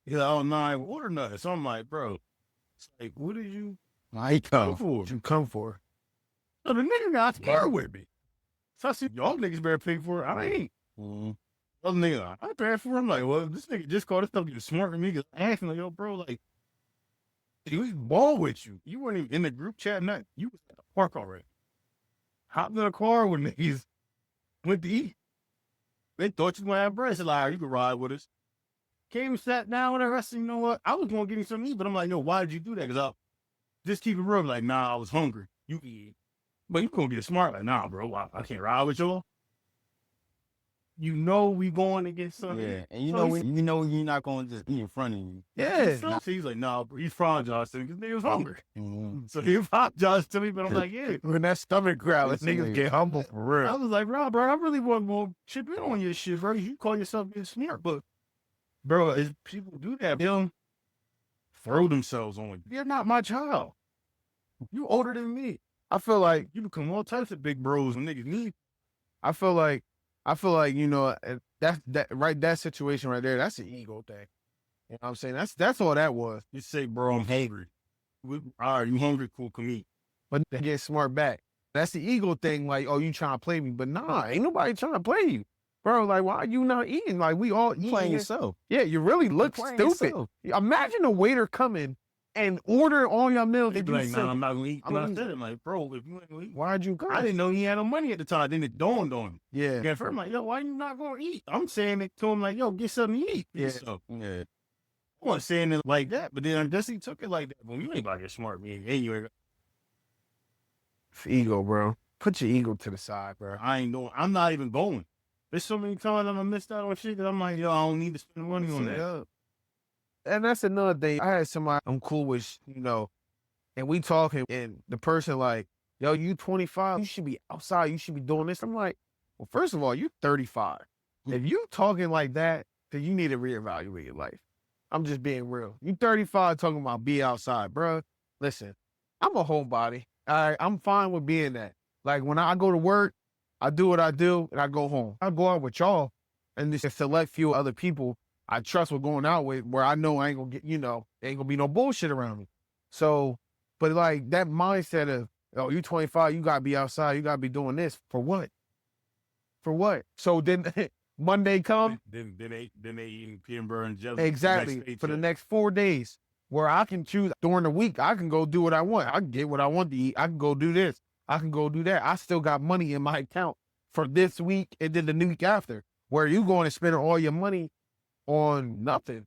He's like, oh, no, I ain't order nothing. So I'm like, bro, it's like, what did you come for?
What you come for?
So the nigga got scared with me. So I said, y'all niggas better pay for it. I ain't. Other nigga, I paid for it. I'm like, well, this nigga just called this stuff getting smart with me because I asked him, like, yo, bro, like, he was ball with you. You weren't even in the group chat, nothing. You was at the park already. Hopped in the car with niggas, went to eat. They thought you was going to have bread. I said, like, all right, you can ride with us. Came, sat down with the rest. You know what? I was going to give you something to eat, but I'm like, yo, why did you do that? Because I just keep it real. Like, nah, I was hungry. You can eat. But you going to get smart. Like, nah, bro, I can't ride with y'all. You know we going to get something.
Yeah, and you know you're not going to just eat in front of you.
Yeah.
So he's like, nah, bro, he's apologized to me because nigga was hungry.
Mm-hmm.
So he apologized to me, but I'm like, yeah.
When that stomach growling,
It's
niggas
weird.
get humble for
I
real.
was like, bro, I really wasn't going to chip in on your shit, bro. You call yourself being smart, but, bro, if people do that, they'll throw themselves on you. You're not my child. You older than me.
I feel like
You become all types of big bros when niggas need.
I feel like you know that situation right there. That's an ego thing. You know what I'm saying? That's all that was.
You say, bro, I'm hungry. All right, you hungry? Cool, come eat.
But they get smart back. That's the ego thing. Like, oh, you trying to play me? But nah, ain't nobody trying to play you, bro. Like, why are you not eating? Like, we all eating.
Playing yourself.
Yeah, you really look
Playing
stupid.
yourself.
Imagine a waiter coming and order all your meals.
They
If
be
you
like,
said,
nah, I'm not gonna eat.
I'm
I'm
not-
not like, bro, if you ain't gonna eat,
why'd you come?
I didn't know he had no money at the time. Then it dawned on him.
Yeah,
Again, first I'm like, yo, why you not gonna eat? I'm saying it to him like, yo, get something to eat.
Yeah.
So
Yeah.
I wasn't saying it like that, but then I guess he took it like that. Well, you ain't about to get smart, man. Anyway,
it's ego, bro. Put your ego to the side, bro.
I ain't going. I'm not even going. There's so many times I'm missed out on shit that I'm like, yo, I don't need to spend money on that.
Yeah. And that's another thing. I had somebody I'm cool with, you know, and we talking, and the person like, yo, you 25, you should be outside, you should be doing this. I'm like, well, first of all, you're 35. If you talking like that, then you need to reevaluate your life. I'm just being real. You 35 talking about be outside, bro. Listen, I'm a homebody. All right, I'm fine with being that. Like when I go to work, I do what I do and I go home. I go out with y'all and this select few other people I trust with going out with where I know I ain't gonna get, you know, ain't gonna be no bullshit around me. So, but like that mindset of, oh, you 25, you gotta be outside, you gotta be doing this. For what? For what? So then Monday come,
Then they eating peanut butter and jelly.
exactly, for the next 4 days where I can choose during the week, I can go do what I want. I can get what I want to eat. I can go do this. I can go do that. I still got money in my account for this week and then the week after. Where you going to spend all your money on nothing?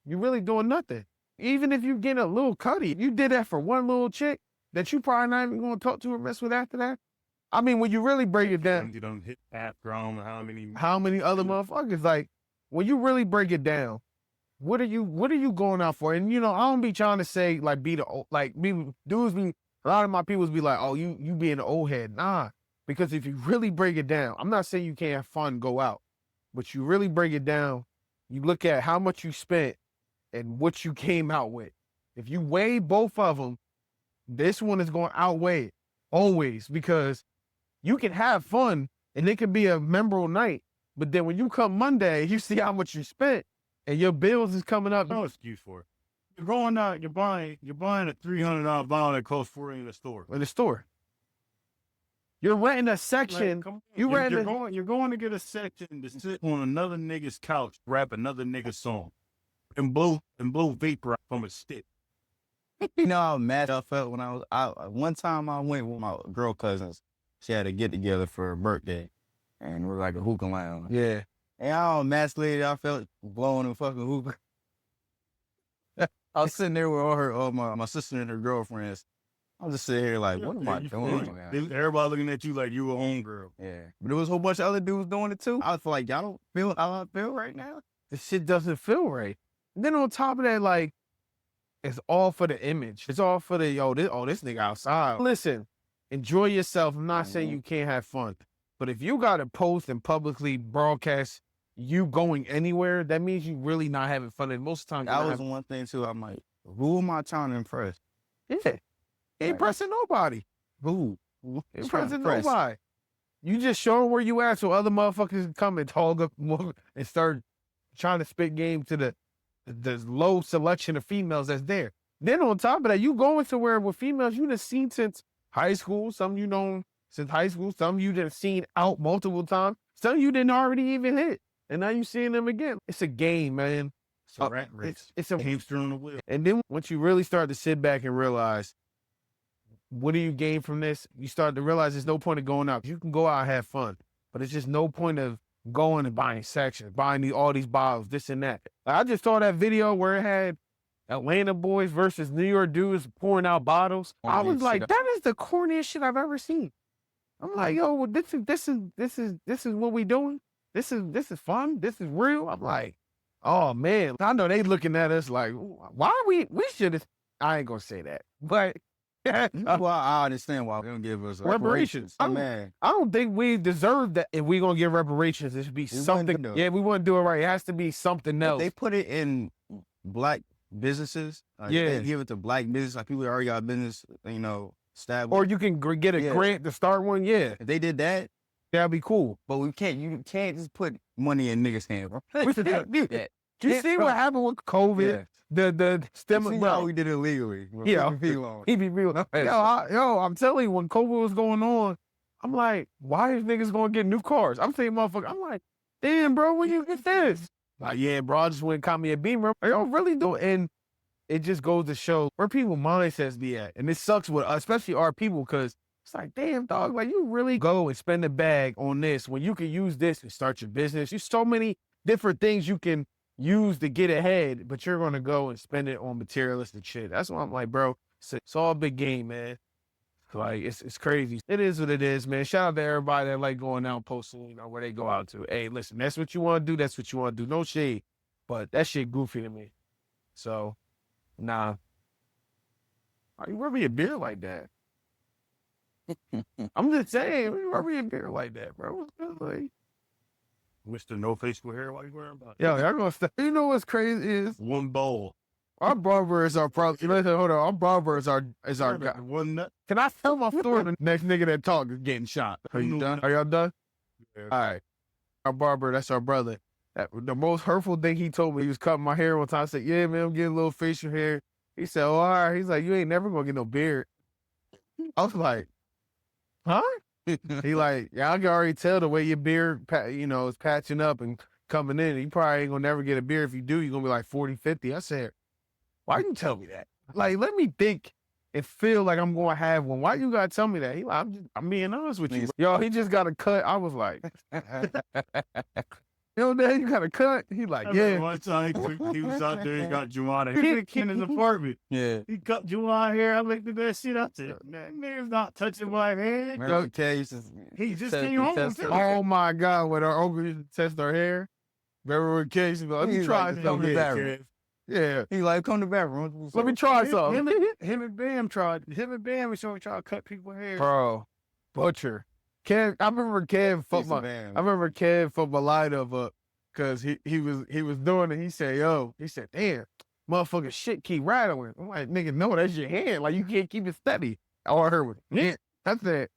You really doing nothing. Even if you get a little cutty, you did that for one little chick that you probably not even going to talk to or mess with after that. I mean, when you really break it down,
You don't hit half grown.
how many other motherfuckers, like, when you really break it down, what are you going out for? And you know, I don't be trying to say like a lot of my people be like, oh, you being an old head. Nah, because if you really break it down, I'm not saying you can't have fun, go out, but you really break it down, you look at how much you spent and what you came out with. If you weigh both of them, this one is going to outweigh it always, because you can have fun and it can be a memorable night. But then when you come Monday, you see how much you spent and your bills is coming up.
No excuse for it. You're going out. You're buying a $300 bottle that costs $40 in the store.
In the store. You're renting a section.
Like, come on.
You're
You're going to get a section to sit on another nigga's couch, rap another nigga's song, and blow vapor out from a stick.
You know how mad I felt when I was out. One time I went with my girl cousins. She had a get together for her birthday, and we're like a hookah lounge.
Yeah.
And how emasculated I felt blowing the fucking hookah. I was sitting there with all my sister and her girlfriends. I'm just sitting here like, what am I doing? Man?
Everybody looking at you like you a homegirl.
Yeah, but there was a whole bunch of other dudes doing it too. I was like, y'all don't feel how I feel right now.
This shit doesn't feel right. And then on top of that, like, it's all for the image. It's all for the, this nigga outside. Listen, enjoy yourself. I'm not saying you can't have fun, but if you got to post and publicly broadcast you going anywhere, that means you really not having fun. And most of the time,
That was one thing too. I'm like, who am I trying to impress?
yeah, ain't impressing nobody.
Who?
Impressing nobody. You just show them where you at so other motherfuckers can come and hog up and start trying to spit game to the low selection of females that's there. Then on top of that, you going somewhere with females you done seen since high school. Some you known since high school. Some you done seen out multiple times. Some you didn't already even hit. And now you seeing them again. It's a game, man.
It's a rat race.
It's a
hamster on the wheel.
And then once you really start to sit back and realize, what do you gain from this? You start to realize there's no point of going out. You can go out and have fun, but it's just no point of going and buying sections, buying all these bottles, this and that. Like, I just saw that video where it had Atlanta boys versus New York dudes pouring out bottles. I was like, that is the corniest shit I've ever seen. I'm like, yo, well, this is what we doing. This is fun. This is real. I'm like, oh man, I know they looking at us like, why we should have. I ain't gonna say that, but
well, I understand why they don't give us
reparations.
Man,
I don't think we deserve that. If we gonna give reparations, it should be something. Yeah, we wouldn't do it right. It has to be something else.
They put it in black businesses. They give it to black business. Like people that already got business, established.
Or you can get a grant to start one. Yeah,
if they did that,
that'd be cool.
But we can't. You can't just put money in niggas' hands, bro.
We should do that. You see what happened with COVID?
Yeah.
The stimulus.
How we did it legally.
Yeah, he be real. Yo, I'm telling you, when COVID was going on, I'm like, why is niggas gonna get new cars? I'm saying, motherfucker, I'm like, damn, bro, when you get this? Like, yeah, bro, I just went and caught me a Beamer. Y'all really do it. And it just goes to show where people mindsets be at. And it sucks with, especially our people, because it's like, damn, dog, like you really go and spend a bag on this when you can use this and start your business. There's so many different things you can use to get ahead, but you're going to go and spend it on materialistic shit. That's why I'm like, bro, it's all a big game, man. Like, it's crazy. It is what it is, man. Shout out to everybody that like going out and posting, where they go out to. Hey, listen, that's what you want to do. That's what you want to do. No shade, but that shit goofy to me. So, nah. Why you rub me a beer like that? I'm just saying, why you rub me a beer like that, bro? What's good, like?
Mr. No Facial Hair, why you wearing about?
Yo, y'all gonna stop. You know what's crazy is
one bowl.
Our barbers are probably. Listen, hold on. Our barbers is our guy.
One nut.
Can I tell my story? The next nigga that talk is getting shot. Are you done? Are y'all done?
Yeah.
All right. Our barber, that's our brother. The most hurtful thing he told me, he was cutting my hair one time. I said, yeah, man, I'm getting a little facial hair. He said, oh, all right. He's like, you ain't never gonna get no beard. I was like, huh? He like, yeah, I can already tell the way your beard, is patching up and coming in. You probably ain't gonna never get a beard. If you do, you're gonna be like 40, 50. I said, why you tell me that? Like, let me think and feel like I'm gonna have one. Why you gotta tell me that? He like, I'm being honest with you. Yo, he just got a cut. I was like, yo, Dad, you got a cut? He like, yeah.
One time he was out there, he got Juwan in his apartment.
Yeah.
He cut Juwan hair. I looked at that shit. I said, man, nigga's not touching my head. He just came home.
Oh my God, when our uncle used to test our hair. Remember when kids, let me try something. Yeah.
He like, come to the bathroom.
Let me try something.
Him and Bam tried. Him and Bam was trying to cut people's hair.
Bro, butcher. Kev, I remember Kev fucked my light up because he was doing it. He said, damn, motherfucker shit keep rattling. I'm like, nigga, no, that's your hand. Like, you can't keep it steady. All I heard was, yeah, that's it.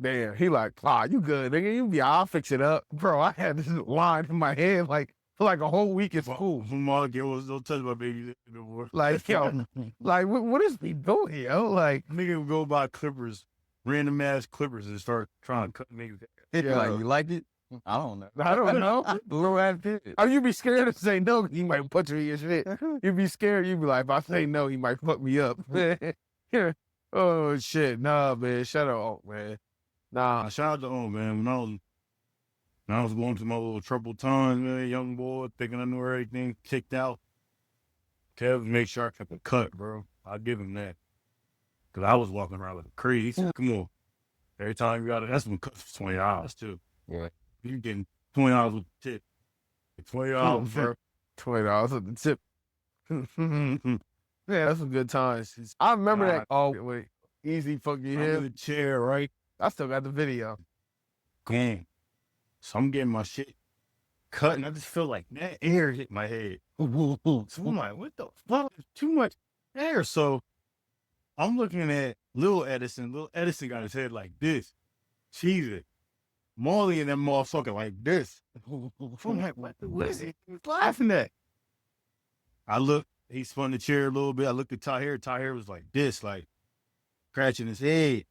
Damn, he like, you good, nigga. I'll fix it up. Bro, I had this line in my head for like a whole week at school.
My girl was don't touch my baby no more.
Like, yo, like, what is he doing, yo? Like,
nigga would go buy clippers, random ass clippers, and start trying to cut niggas.
Yeah. Like, you liked it? I don't know.
I don't know.
Little ass bitch.
Oh, you be scared to say no, he might butcher your shit. You be scared, you be like, if I say no, he might fuck me up. Yeah. Oh shit. Nah, man. Shout out, man. Nah.
Shout out to man. When I was going through my little troubled times, man, young boy, thinking I knew everything, kicked out. Kev made sure I kept a cut, bro. I'll give him that. Cause I was walking around like crazy. He said, come on. Every time you got it, that's when cut for $20 too.
Yeah.
You getting $20 with the tip. $20, bro.
$20 with the tip. Yeah, that's some good times. I remember that. Oh, wait. Easy fucking
I'm in
him.
the chair, right?
I still got the video.
Gang. So I'm getting my shit cut, and I just feel like that air hit my head. So I'm like, what the fuck? There's too much air. So I'm looking at Lil Edison. Lil Edison got his head like this. Cheesy. Molly and them motherfucker like this. So I'm like, what is it? He was laughing at. I look, he spun the chair a little bit. I looked at Tahir. Tahir was like this, like scratching his head.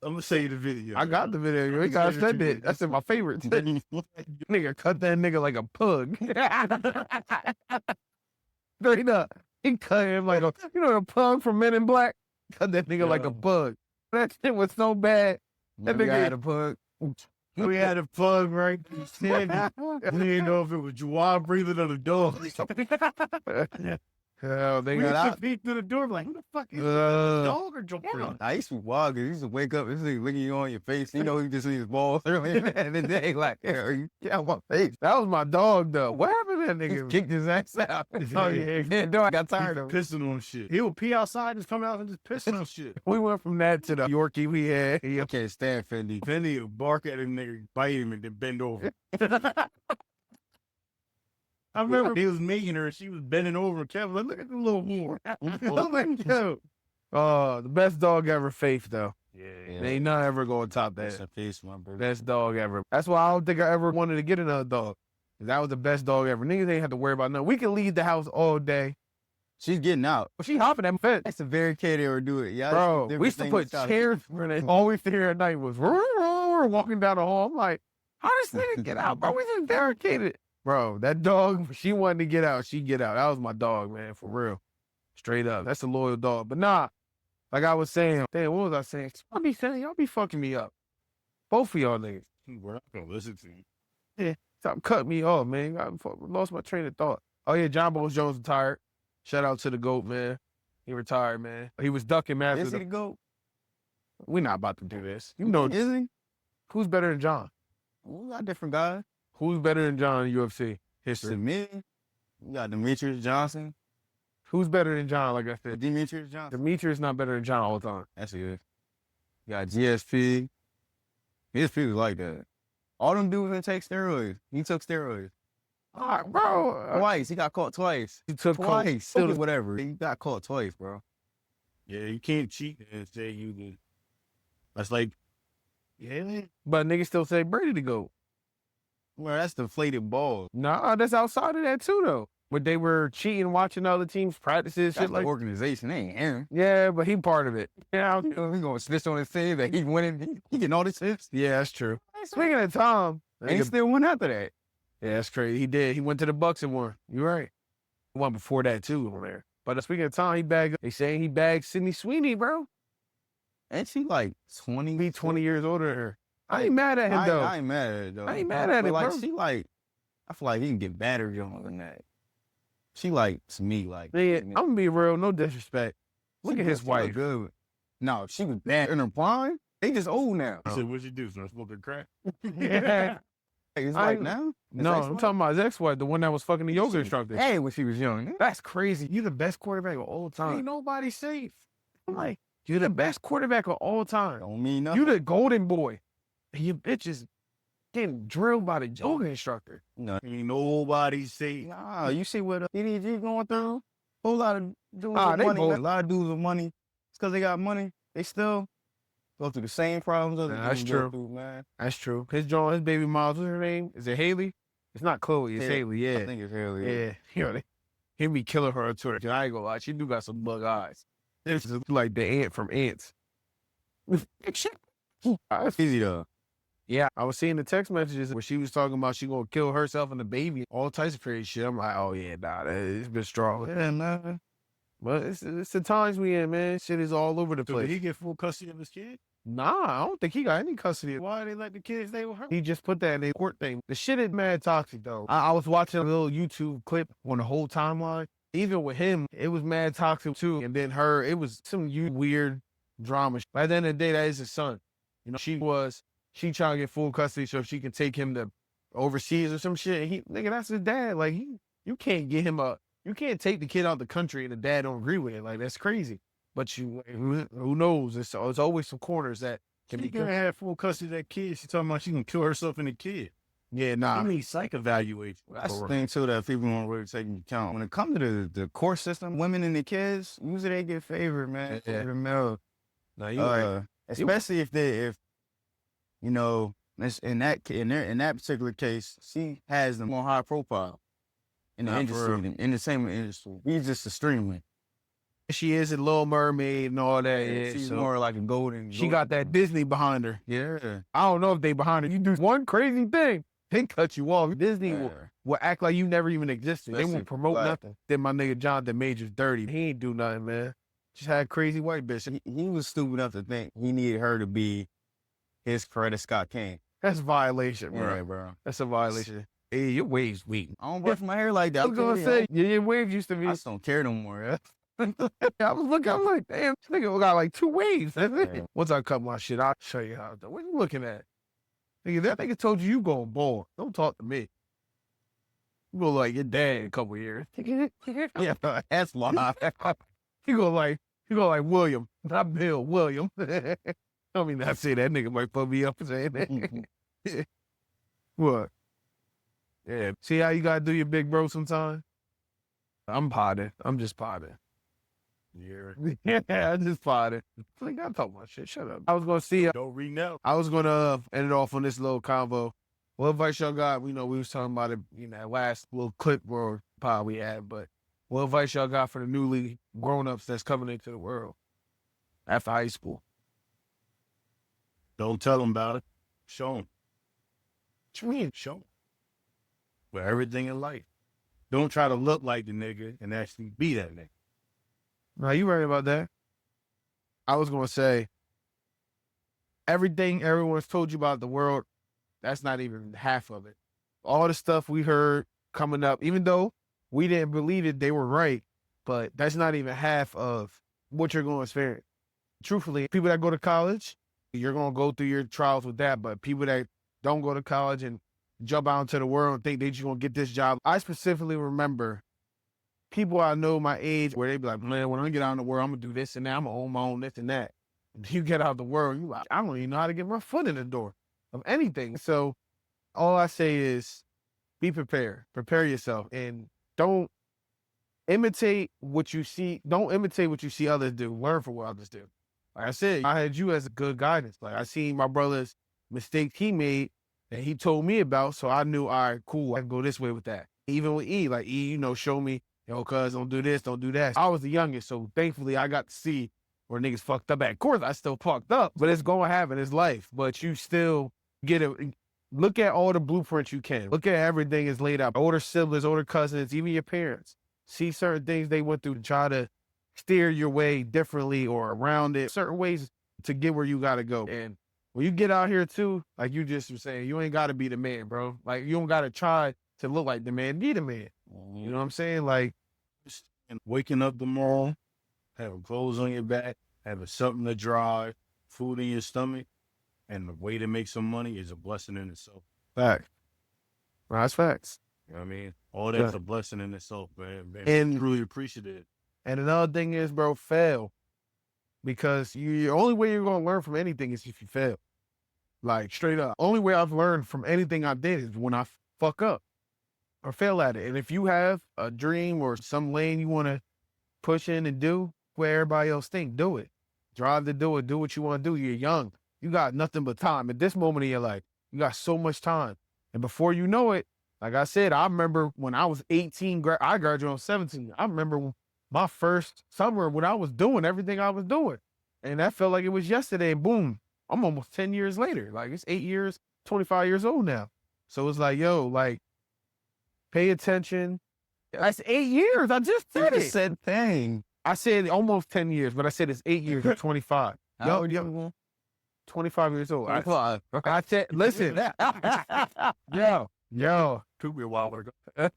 I'm gonna show you the video.
I got the video. You gotta send it. That's in my favorites. Nigga cut that nigga like a pug. Straight up. He cut him like the pug from Men in Black? Cut that nigga like a bug. That shit was so bad. That nigga had a pug.
We had a pug, right? We didn't know if it was Jawad breathing or the dog.
Hell, they
We
got
took
out.
peek through the door, like, who the fuck is this? Dog or Jawad?
I used to be wild because he used to wake up, this nigga licking you on your face. You know, he just see his balls earlier in the day. Like, yeah, you get out my face.
That was my dog, though. What happened to that
Just
nigga?
kicked his ass out.
Oh, yeah. Dog, I got tired of it.
Pissing on shit. He would pee outside, just come out and just pissing on shit.
We went from that to the Yorkie we had.
I can't stand Fendi.
Fendi would bark at a nigga, bite him, and then bend over. I remember he was making her, and she was bending over, and Kevin was like, look at the little more. I'm like, yo.
Oh, the best dog ever, Faith, though.
Yeah.
They ain't not ever gonna top
That's
that.
a face, my brother.
Best dog ever. That's why I don't think I ever wanted to get another dog. That was the best dog ever. Niggas ain't have to worry about nothing. We can leave the house all day.
She's getting out.
But she hopping that fence.
That's a very kid ever do it. Yeah,
Bro, we used to put chairs for it. All we hear at night was walking down the hall. I'm like, how does this nigga get out, bro? We just barricaded. Bro, that dog, she wanted to get out. She get out. That was my dog, man, for real. Straight up. That's a loyal dog. But nah, like I was saying, damn, what was I saying? Y'all be saying, y'all be fucking me up. Both of y'all niggas.
We're not going to listen to you.
Stop cutting me off, man. I lost my train of thought. Oh, yeah, John Bones Jones retired. Shout out to the GOAT, man. He retired, man. He was ducking, man.
Is he the GOAT?
We're not about to do this. You know,
Is he?
who's better than John?
We got different guys.
Who's better than John in UFC
To
history?
me, we got Demetrius Johnson.
Who's better than John, like I said?
Demetrius Johnson.
Demetrius not better than John all the time.
That's good. You got GSP. GSP was like that. All them dudes didn't take steroids. He took steroids.
All right, bro.
Twice. He got caught twice.
He took
Twice.
Still,
Okay, whatever. He got caught twice, bro.
Yeah, you can't cheat and say you did. That's like, yeah, man.
but niggas still say Brady to go.
Well, that's deflated balls.
Nah, that's outside of that too, though. But they were cheating, watching other teams practices,
That's
shit
the
like.
organization. They ain't him.
Yeah, but he part of it. Yeah,
You know, he gonna snitch on his team that he winning. He getting all the tips.
yeah, that's true. Speaking of Tom,
And he still went after that.
yeah, that's crazy. He did. He went to the Bucks and won. You're right. He won before that too on there. But speaking of Tom, he bagged. They saying he bagged Sydney Sweeney, bro.
And she like 20.
He 20 years older than her. I ain't mad at him though.
I ain't mad at it though.
I ain't mad at
But
it,
like
bro.
she like, I feel like he can get battered younger than that. She like to me like.
Yeah, I'm gonna be real. No disrespect. Look at his
she look
wife.
Good. No, she was bad in her prime. They just old now.
He said, what'd you do? Start smoking crack?
Yeah.
It's
I-
like now.
No, I'm talking about his ex-wife, the one that was fucking the yoga instructor.
Hey, when she was young.
That's crazy. You're the best quarterback of all time.
Ain't nobody safe.
I'm like, you're the best quarterback of all time.
Don't mean nothing.
You the golden boy. And your bitch is getting drilled by the yoga instructor.
No.
Ain't nobody safe.
Nah, you see what EDG going through? Whole lot of dudes
Ah,
with
they
money.
both-
A lot of dudes with money. It's because they got money. They still go through the same problems other
Nah, that's
dudes go
true.
through, man.
That's true. His baby mom's, what's her name? Is it Haley? It's not Chloe, it's Haley,
I
yeah.
think it's hell
Yeah. You know, he be killing her on Twitter. I ain't gonna lie, she do got some bug eyes. It's just like the ant from Ants.
It's easy though.
Yeah, I was seeing the text messages where she was talking about she gonna kill herself and the baby, all types of crazy shit. I'm like, oh yeah, nah, it's been strong.
Yeah, man.
But it's the times we in, man. Shit is all over the
So
place.
did he get full custody of his kid?
Nah, I don't think he got any custody.
Why they let the kids stay with her?
He just put that in the court thing. The shit is mad toxic though. I was watching a little YouTube clip on the whole timeline. Even with him, it was mad toxic too. And then her, it was some weird drama. By the end of the day, that is his son. You know, she trying to get full custody so she can take him to overseas or some shit. And nigga, that's his dad. Like you can't get him you can't take the kid out the country and the dad don't agree with it. Like that's crazy. But who knows? It's always some corners that can
She
be
gonna have full custody of that kid. She talking about she gonna kill herself and the kid.
Yeah,
I
nah.
need psych evaluation.
That's the thing too that people don't really take into account. When it comes to the court system, women and the kids, usually they get favored, man.
Yeah.
Over the male.
Nah, you right.
Especially if you know, in that particular case, she has them on high profile in the
Nah, for
industry, in the same industry. He's just a streamer.
She is a Little Mermaid and all that. Yeah,
she's
so
more like a golden.
she got that Disney behind her.
Yeah.
I don't know if they behind her. You do one crazy thing, they cut you off. Disney will act like you never even existed. They
Especially
won't promote
black.
nothing. Then my nigga Jonathan Majors dirty. He ain't do nothing, man. Just had crazy white bitch.
He was stupid enough to think he needed her to be his Coretta Scott King.
That's violation, bro.
Yeah, bro.
That's a violation. Hey, your waves weak.
I don't brush my hair like that.
I was gonna say, your waves used to be.
I just don't care no more. Yeah.
I was looking, I'm like, damn, this nigga got like 2 waves. That's it.
Yeah.
Once I cut my shit, I'll show you how to do it. What you looking at? Nigga, that nigga told you going bald. Don't talk to me. You go like your dad in a couple years.
Yeah, that's live.
He go like William, not Bill, William. I mean, I say that nigga might put me up for saying that. What? Yeah. See how you gotta do your big bro sometimes? I'm potting. I'm just potting.
Yeah.
Yeah, I just potting. I think I talk my shit. Shut up. I was gonna see.
Don't read now.
I was gonna end it off on this little convo. What advice y'all got? We was talking about it, that last little clip or pod we had, but what advice y'all got for the newly grown-ups that's coming into the world after high school?
Don't tell them about it. Show them.
What you mean?
Show them. With everything in life. Don't try to look like the nigga and actually be that nigga.
No, you right about that. I was gonna say, everything everyone's told you about the world, that's not even half of it. All the stuff we heard coming up, even though we didn't believe it, they were right, but that's not even half of what you're going to experience. Truthfully, people that go to college, you're going to go through your trials with that, but people that don't go to college and jump out into the world and think they just going to get this job. I specifically remember people I know my age where they be like, man, when I get out in the world, I'm going to do this and that. I'm going to own my own this and that. And you get out the world, you like, I don't even know how to get my foot in the door of anything. So all I say is be prepared. Prepare yourself and don't imitate what you see. Don't imitate what you see others do. Learn from what others do. Like I said, I had you as a good guidance. Like I seen my brother's mistakes he made that he told me about. So I knew, all right, cool, I can go this way with that. Even with E, like E, show me, cuz don't do this, don't do that. I was the youngest, so thankfully I got to see where niggas fucked up at. Of course, I still fucked up, but it's going to happen. It's life. But you still get it. Look at all the blueprints you can. Look at everything is laid out. Older siblings, older cousins, even your parents. See certain things they went through to try to steer your way differently or around it. Certain ways to get where you got to go. And when you get out here too, like you just were saying, you ain't got to be the man, bro. Like you don't got to try to look like the man. Be the man. You know what I'm saying? Like
And waking up tomorrow, having clothes on your back, having something to drive, food in your stomach, and the way to make some money is a blessing in itself.
facts. That's facts.
You know what I mean? All that's a blessing in itself, man.
And
truly appreciative.
And another thing is, bro, fail. Because the only way you're going to learn from anything is if you fail. Like, straight up. Only way I've learned from anything I did is when I fuck up or fail at it. And if you have a dream or some lane you want to push in and do where everybody else think, do it. Drive to do it. Do what you want to do. You're young. You got nothing but time. At this moment in your life, you got so much time. And before you know it, like I said, I remember when I was 18, I graduated when 17. I remember my first summer when I was doing everything I was doing. And that felt like it was yesterday. And boom, I'm almost 10 years later. Like it's 8 years, 25 years old now. So it's like, yo, like, pay attention. That's 8 years. I just said it.
Said thing.
I said almost 10 years, but I said it's 8 years or 25.
How old you?
25 years old.
25.
I said, listen. Yo.
Took me a while to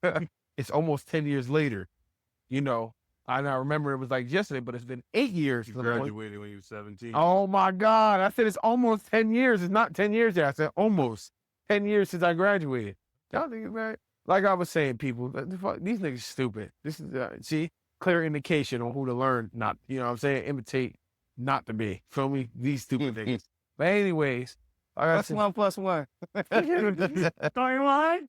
go.
It's almost 10 years later. I now remember it was like yesterday, but it's been 8 years.
You graduated when you were 17.
Oh my God. I said it's almost 10 years. It's not 10 years yet. I said almost 10 years since I graduated. Y'all niggas, man. Like I was saying, people, these niggas stupid. This is, see, clear indication on who to learn, not, you know what I'm saying, imitate, not to be. Feel me? These stupid niggas. But anyways, I got
+1 +1.
Storyline.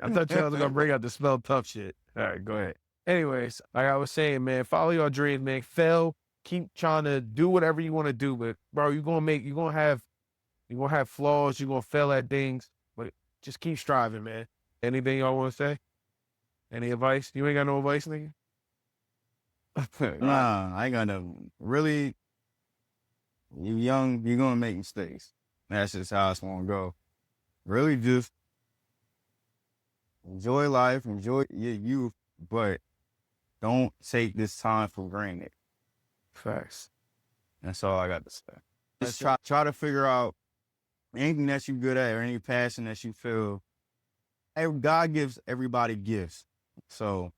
I thought y'all was gonna bring out the smell tough shit. All right, go ahead. Anyways, like I was saying, man, follow your dreams, man. Fail, keep trying to do whatever you want to do, but bro, you're gonna have flaws, you're gonna fail at things, but just keep striving, man. Anything y'all want to say? Any advice? You ain't got no advice, nigga?
Nah, I ain't got no. Really, you young, you're gonna make mistakes. That's just how it's gonna go. Really, just enjoy life, enjoy your youth, but don't take this time for granted.
Facts.
That's all I got to say. Just try to figure out anything that you're good at or any passion that you feel. God gives everybody gifts. So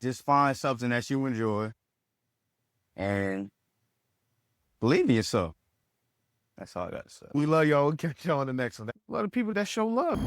just find something that you enjoy and believe in yourself. That's all I got to say.
We love y'all. We'll catch y'all on the next one. A lot of people that show love.